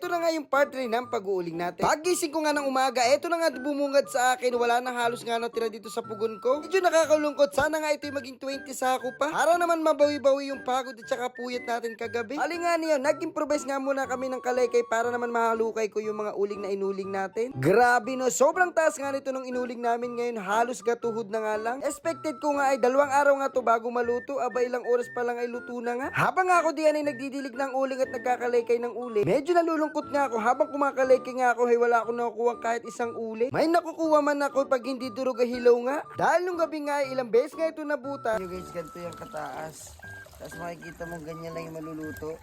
eto na nga yung part 3 ng pag-uuling natin. Pagising ko nga ng umaga, eto na nga bumungad sa akin. Wala na halos nga natira dito sa pugon ko. Medyo nakakalungkot. Sana nga ito'y maging 20 sako pa. Para naman mabawi-bawi yung pagod at saka puyat natin kagabi. Ali nga niyo, nag-improvise nga muna kami ng kalaykay para naman mahalukay ko yung mga uling na inuling natin. Grabe no, sobrang taas nga nito nung inuling namin ngayon. Halos gatuhod na nga lang. Expected ko nga ay 2 araw nga to bago maluto. Aba, ilang oras pa lang ay luto na nga. Habang ako diyan ay nagdidilig ng uling at nagkakalaykay ng uling, medyo nalulungkot nga ako. Habang kumakalaykay nga ako, ay wala akong nakukuha kahit isang uling. May nakukuha man ako pag hindi durog ay hilaw nga. Dahil nung gabi nga ay ilang beses nga ito nabuta. Yo guys, ganito yung kataas. Tapos makikita mo ganyan lang yung maluluto.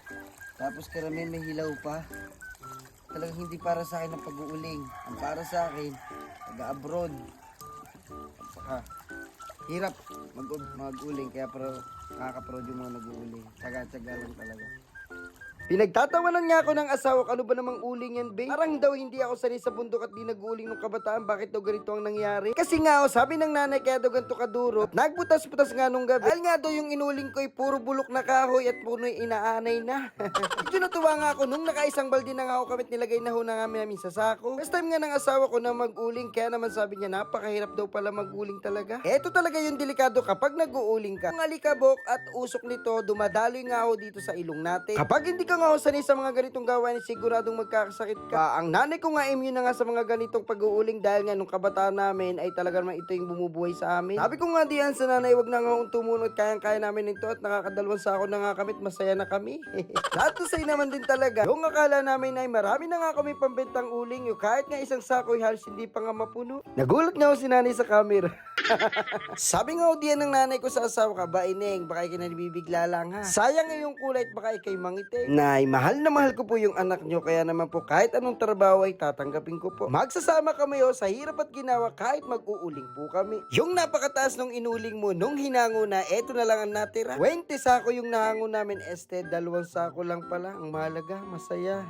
Tapos karamihan may hilaw pa. Talagang hindi para sa akin ang pag-uuling. Ang para sa akin, taga-abroad. At saka, hirap mag-uling. Kaya pero nakaka-proud yung mga nag-uuling. Tsaga-tsaga lang talaga. Pinagtatawanan nga ako ng asawa ko, ano ba namang uling yan, babe? Parang daw hindi ako sanay sa bundok at di nag-uuling ng kabataan. Bakit daw ganito ang nangyari? Kasi nga sabi ng nanay kaya daw ganito kaduro. At nagbutas-butas nga nung gabi. Dahil nga daw yung inuling ko ay puro bulok na kahoy at puro inaanay na. Medyo natuwa nga ako nung nakaisang balde na nga ako kamit nilagay na ho na namin sa sako. First time nga ng asawa ko na mag-uling, kaya naman sabi niya napakahirap daw pala mag-uling talaga. Eto talaga yung delikado kapag nag-uuling ka. Ang alikabok at usok nito dumadaloy nga ho dito sa ilong natin. Kapag hindi ka nga ho sanay sa mga ganitong gawain, siguradong magkakasakit ka. Ang nanay ko nga immune na nga sa mga ganitong pag-uuling dahil nga nung kabataan namin ay talaga naman ito yung bumubuhay sa amin. Sabi ko nga diyan sa nanay, wag na nga akong tumunod, kayang-kaya namin ito at nakakadalawang sako na nga kamit, masaya na kami. Lahat to say naman din talaga. Yung akala namin ay marami na nga kami pambentang uling, yung kahit nga isang sako ay halos hindi pa nga mapuno. Nagulat nga ako si nanay sa camera. Sabi nga diyan ng nanay ko sa asawa ka, ba ineng, baka ikay na nabibigla lang ha. Sayang nga yung kulay at baka ikay mangiting. Nay, mahal na mahal ko po yung anak nyo, kaya naman po kahit anong trabaho ay tatanggapin ko po. Magsasama kami sa hirap at ginawa kahit mag-uuling po kami. Yung napakataas nung inuling mo, nung hinango na, eto na lang ang natira. 20 sako yung nahango namin, 2 sako lang pala. Ang mahalaga, masaya.